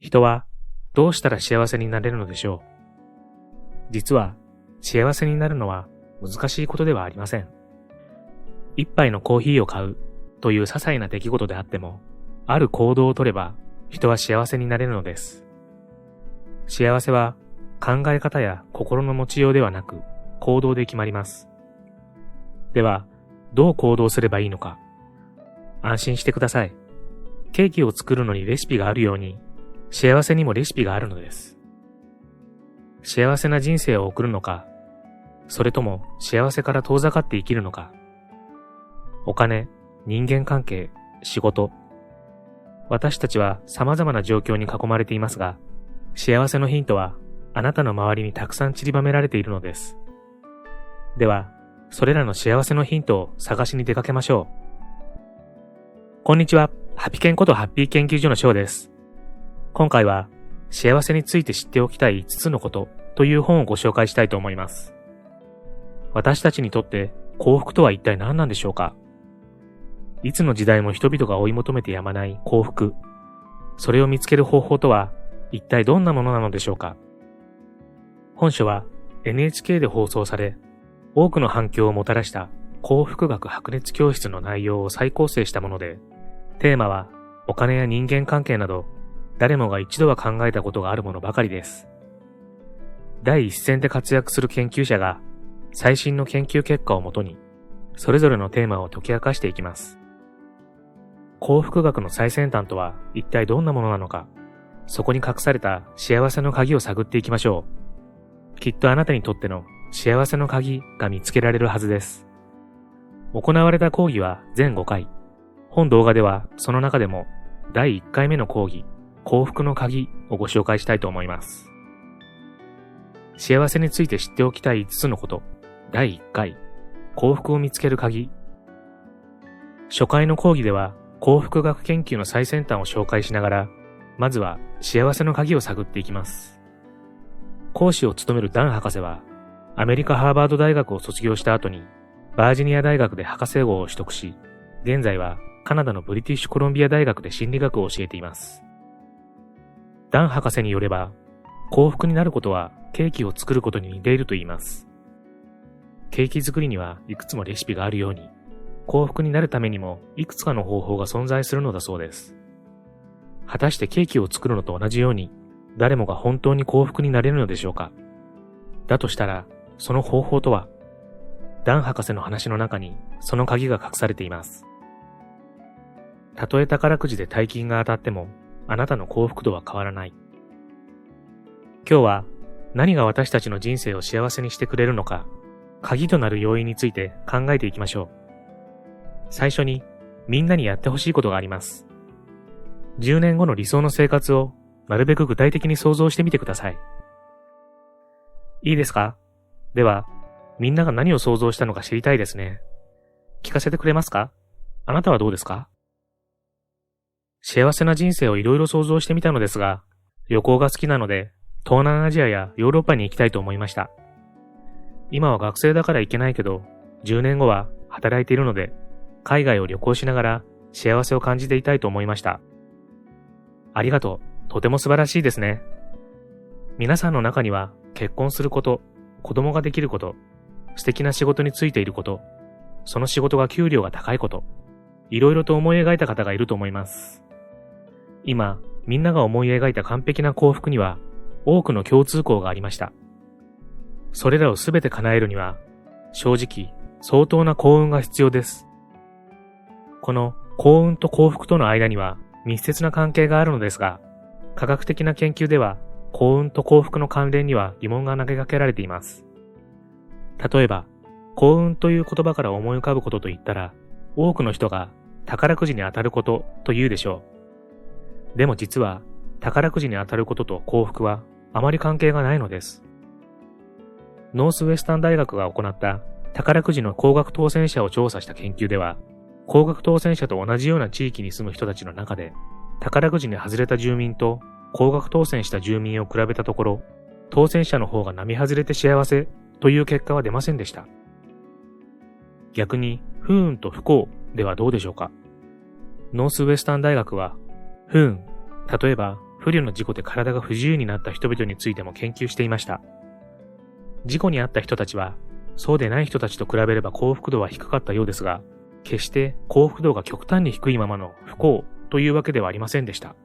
人はどうしたら幸せになれるのでしょう。実は幸せになるのは難しいことではありません。一杯のコーヒーを買うという些細な出来事であっても、ある行動をとれば人は幸せになれるのです。幸せは考え方や心の持ちようではなく行動で決まります。では、どう行動すればいいのか。安心してください。ケーキを作るのにレシピがあるように、幸せにもレシピがあるのです。幸せな人生を送るのか、それとも幸せから遠ざかって生きるのか。お金、人間関係、仕事。私たちは様々な状況に囲まれていますが、幸せのヒントはあなたの周りにたくさん散りばめられているのです。では、それらの幸せのヒントを探しに出かけましょう。こんにちは、ハピケンことハッピー研究所の翔です。今回は、幸せについて知っておきたい5つのことという本をご紹介したいと思います。私たちにとって幸福とは一体何なんでしょうか。いつの時代も人々が追い求めてやまない幸福。それを見つける方法とは一体どんなものなのでしょうか。本書は NHK で放送され、多くの反響をもたらした幸福学白熱教室の内容を再構成したもので、テーマはお金や人間関係など、誰もが一度は考えたことがあるものばかりです。第一線で活躍する研究者が最新の研究結果をもとに、それぞれのテーマを解き明かしていきます。幸福学の最先端とは一体どんなものなのか、そこに隠された幸せの鍵を探っていきましょう。きっとあなたにとっての幸せの鍵が見つけられるはずです。行われた講義は全5回。本動画ではその中でも第1回目の講義、幸福の鍵をご紹介したいと思います。幸せについて知っておきたい5つのこと。第1回、幸福を見つける鍵。初回の講義では幸福学研究の最先端を紹介しながら、まずは幸せの鍵を探っていきます。講師を務めるダン博士は、アメリカハーバード大学を卒業した後に、バージニア大学で博士号を取得し、現在はカナダのブリティッシュコロンビア大学で心理学を教えています。ダン博士によれば、幸福になることはケーキを作ることに似ていると言います。ケーキ作りにはいくつもレシピがあるように、幸福になるためにもいくつかの方法が存在するのだそうです。果たしてケーキを作るのと同じように、誰もが本当に幸福になれるのでしょうか。だとしたら、その方法とは、ダン博士の話の中にその鍵が隠されています。たとえ宝くじで大金が当たっても、あなたの幸福度は変わらない。今日は何が私たちの人生を幸せにしてくれるのか、鍵となる要因について考えていきましょう。最初にみんなにやってほしいことがあります。10年後の理想の生活をなるべく具体的に想像してみてください。いいですか？では、みんなが何を想像したのか知りたいですね。聞かせてくれますか？あなたはどうですか？幸せな人生をいろいろ想像してみたのですが、旅行が好きなので、東南アジアやヨーロッパに行きたいと思いました。今は学生だから行けないけど、10年後は働いているので、海外を旅行しながら幸せを感じていたいと思いました。ありがとう。とても素晴らしいですね。皆さんの中には結婚すること、子供ができること、素敵な仕事に就いていること、その仕事が給料が高いこと、いろいろと思い描いた方がいると思います。今、みんなが思い描いた完璧な幸福には多くの共通項がありました。それらをすべて叶えるには、正直、相当な幸運が必要です。この幸運と幸福との間には密接な関係があるのですが、科学的な研究では幸運と幸福の関連には疑問が投げかけられています。例えば、幸運という言葉から思い浮かぶことといったら、多くの人が宝くじに当たることと言うでしょう。でも実は、宝くじに当たることと幸福はあまり関係がないのです。ノースウェスタン大学が行った宝くじの高額当選者を調査した研究では、高額当選者と同じような地域に住む人たちの中で、宝くじに外れた住民と高額当選した住民を比べたところ、当選者の方が並外れて幸せという結果は出ませんでした。逆に、不運と不幸ではどうでしょうか。ノースウェスタン大学は、不運、例えば不慮の事故で体が不自由になった人々についても研究していました。事故に遭った人たちは、そうでない人たちと比べれば幸福度は低かったようですが、決して幸福度が極端に低いままの不幸というわけではありませんでした。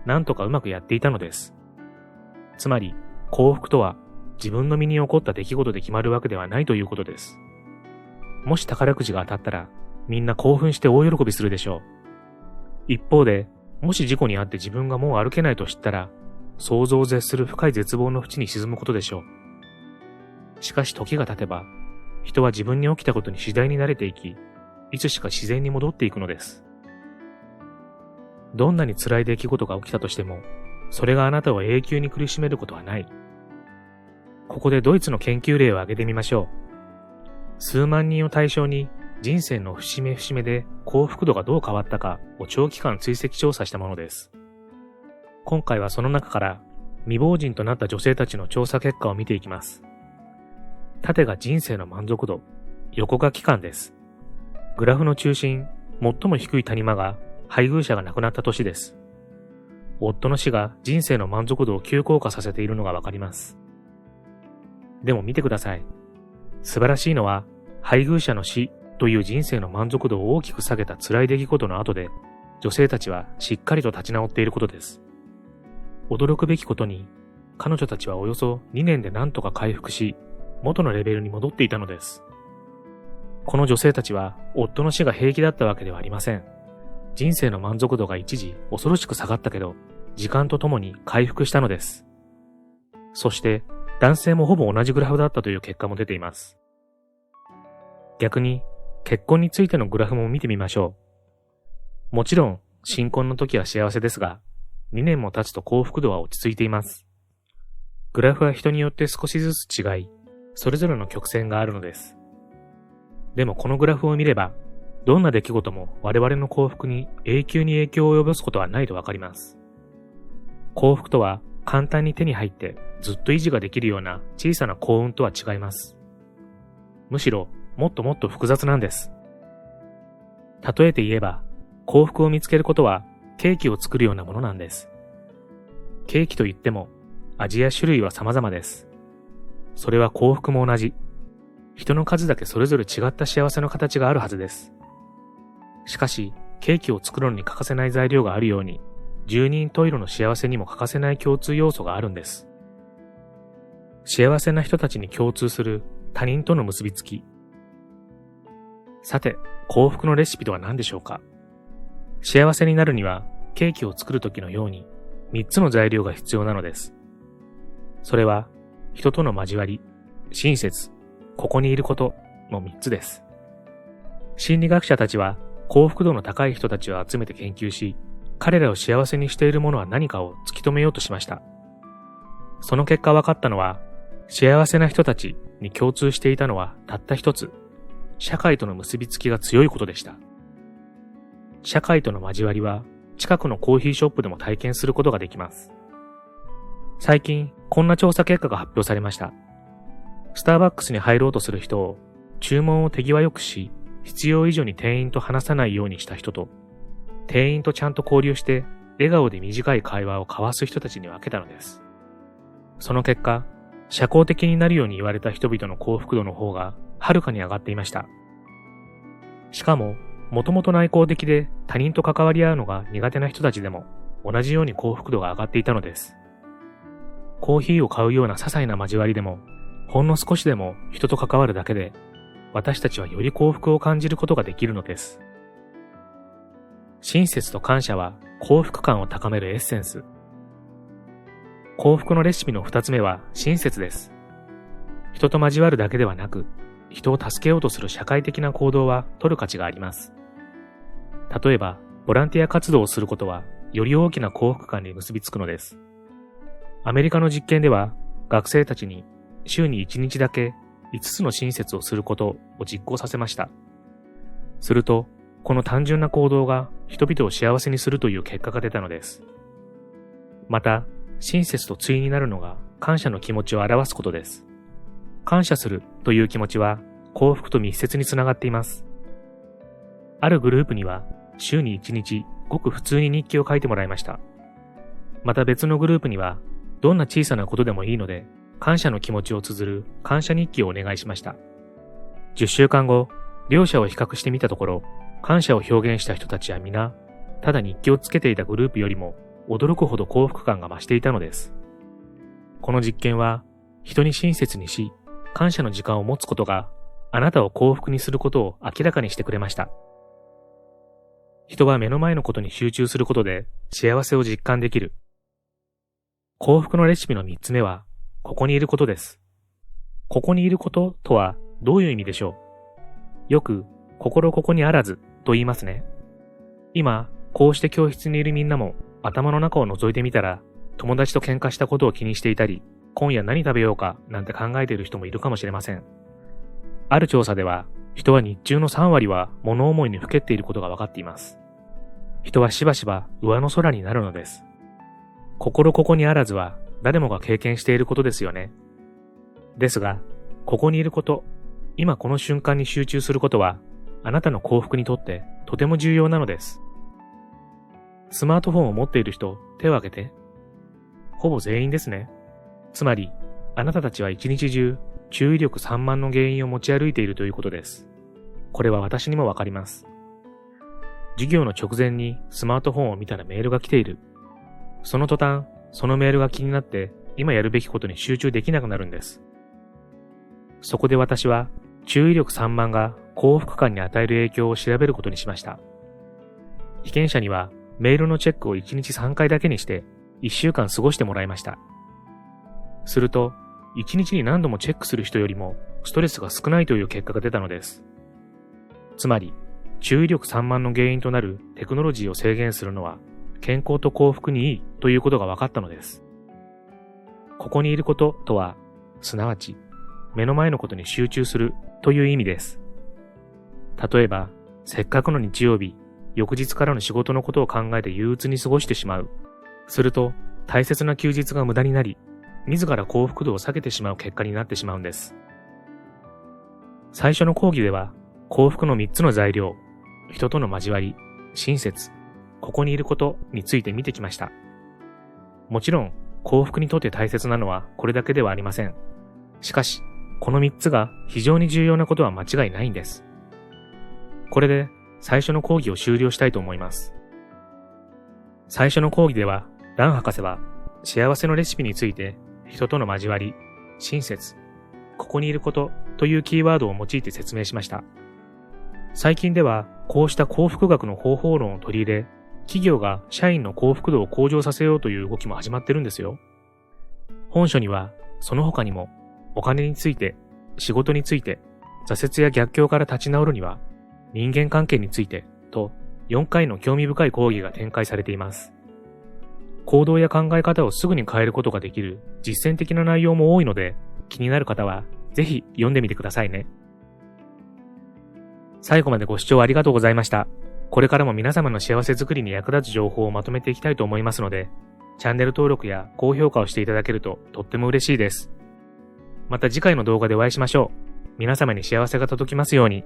なんとかうまくやっていたのです。つまり、幸福とは自分の身に起こった出来事で決まるわけではないということです。もし宝くじが当たったら、みんな興奮して大喜びするでしょう。一方で、もし事故に遭って自分がもう歩けないと知ったら、想像を絶する深い絶望の淵に沈むことでしょう。しかし時が経てば、人は自分に起きたことに次第に慣れていき、いつしか自然に戻っていくのです。どんなに辛い出来事が起きたとしても、それがあなたを永久に苦しめることはない。ここでドイツの研究例を挙げてみましょう。数万人を対象に人生の節目節目で幸福度がどう変わったかを長期間追跡調査したものです。今回はその中から未亡人となった女性たちの調査結果を見ていきます。縦が人生の満足度、横が期間です。グラフの中心、最も低い谷間が配偶者が亡くなった年です。夫の死が人生の満足度を急降下させているのがわかります。でも見てください。素晴らしいのは、配偶者の死という人生の満足度を大きく下げた辛い出来事の後で、女性たちはしっかりと立ち直っていることです。驚くべきことに、彼女たちはおよそ2年で何とか回復し、元のレベルに戻っていたのです。この女性たちは、夫の死が平気だったわけではありません。人生の満足度が一時恐ろしく下がったけど、時間とともに回復したのです。そして、男性もほぼ同じグラフだったという結果も出ています。逆に、結婚についてのグラフも見てみましょう。もちろん、新婚の時は幸せですが、2年も経つと幸福度は落ち着いています。グラフは人によって少しずつ違い、それぞれの曲線があるのです。でもこのグラフを見れば、どんな出来事も我々の幸福に永久に影響を及ぼすことはないとわかります。幸福とは簡単に手に入ってずっと維持ができるような小さな幸運とは違います。むしろもっともっと複雑なんです。例えて言えば、幸福を見つけることはケーキを作るようなものなんです。ケーキといっても味や種類は様々です。それは幸福も同じ。人の数だけそれぞれ違った幸せの形があるはずです。しかし、ケーキを作るのに欠かせない材料があるように、十人十色の幸せにも欠かせない共通要素があるんです。幸せな人たちに共通する他人との結びつき。さて、幸福のレシピとは何でしょうか？幸せになるには、ケーキを作るときのように、3つの材料が必要なのです。それは、人との交わり、親切、ここにいることの3つです。心理学者たちは幸福度の高い人たちを集めて研究し、彼らを幸せにしているものは何かを突き止めようとしました。その結果分かったのは、幸せな人たちに共通していたのはたった一つ、社会との結びつきが強いことでした。社会との交わりは近くのコーヒーショップでも体験することができます。最近、こんな調査結果が発表されました。スターバックスに入ろうとする人を注文を手際よくし、必要以上に店員と話さないようにした人と、店員とちゃんと交流して笑顔で短い会話を交わす人たちに分けたのです。その結果、社交的になるように言われた人々の幸福度の方がはるかに上がっていました。しかも、もともと内向的で他人と関わり合うのが苦手な人たちでも同じように幸福度が上がっていたのです。コーヒーを買うような些細な交わりでも、ほんの少しでも人と関わるだけで、私たちはより幸福を感じることができるのです。親切と感謝は幸福感を高めるエッセンス。幸福のレシピの2つ目は親切です。人と交わるだけではなく、人を助けようとする社会的な行動は取る価値があります。例えば、ボランティア活動をすることは、より大きな幸福感に結びつくのです。アメリカの実験では、学生たちに週に1日だけ5つの親切をすることを実行させました。すると、この単純な行動が人々を幸せにするという結果が出たのです。また、親切と対になるのが感謝の気持ちを表すことです。感謝するという気持ちは幸福と密接につながっています。あるグループには週に1日ごく普通に日記を書いてもらいました。また別のグループには、どんな小さなことでもいいので、感謝の気持ちを綴る感謝日記をお願いしました。10週間後、両者を比較してみたところ、感謝を表現した人たちは皆、ただ日記をつけていたグループよりも驚くほど幸福感が増していたのです。この実験は、人に親切にし、感謝の時間を持つことが、あなたを幸福にすることを明らかにしてくれました。人は目の前のことに集中することで幸せを実感できる。幸福のレシピの3つ目は、ここにいることです。ここにいることとはどういう意味でしょう？よく、心ここにあらずと言いますね。今、こうして教室にいるみんなも頭の中を覗いてみたら、友達と喧嘩したことを気にしていたり、今夜何食べようかなんて考えている人もいるかもしれません。ある調査では、人は日中の3割は物思いにふけっていることが分かっています。人はしばしば上の空になるのです。心ここにあらずは誰もが経験していることですよね。ですが、ここにいること、今この瞬間に集中することは、あなたの幸福にとってとても重要なのです。スマートフォンを持っている人、手を挙げて。ほぼ全員ですね。つまり、あなたたちは一日中、注意力散漫の原因を持ち歩いているということです。これは私にもわかります。授業の直前にスマートフォンを見たらメールが来ている。その途端、そのメールが気になって今やるべきことに集中できなくなるんです。そこで私は注意力散漫が幸福感に与える影響を調べることにしました。被験者にはメールのチェックを1日3回だけにして1週間過ごしてもらいました。すると、1日に何度もチェックする人よりもストレスが少ないという結果が出たのです。つまり、注意力散漫の原因となるテクノロジーを制限するのは健康と幸福にいいということが分かったのです。ここにいることとは、すなわち目の前のことに集中するという意味です。例えば、せっかくの日曜日、翌日からの仕事のことを考えて憂鬱に過ごしてしまう。すると、大切な休日が無駄になり、自ら幸福度を下げてしまう結果になってしまうんです。最初の講義では、幸福の3つの材料、人との交わり、親切、ここにいることについて見てきました。もちろん、幸福にとって大切なのはこれだけではありません。しかし、この3つが非常に重要なことは間違いないんです。これで最初の講義を終了したいと思います。最初の講義では、ラン博士は幸せのレシピについて人との交わり、親切、ここにいることというキーワードを用いて説明しました。最近ではこうした幸福学の方法論を取り入れ、企業が社員の幸福度を向上させようという動きも始まってるんですよ。本書にはその他にもお金について、仕事について、挫折や逆境から立ち直るには人間関係についてと4回の興味深い講義が展開されています。行動や考え方をすぐに変えることができる実践的な内容も多いので、気になる方はぜひ読んでみてくださいね。最後までご視聴ありがとうございました。これからも皆様の幸せづくりに役立つ情報をまとめていきたいと思いますので、チャンネル登録や高評価をしていただけるととっても嬉しいです。また次回の動画でお会いしましょう。皆様に幸せが届きますように。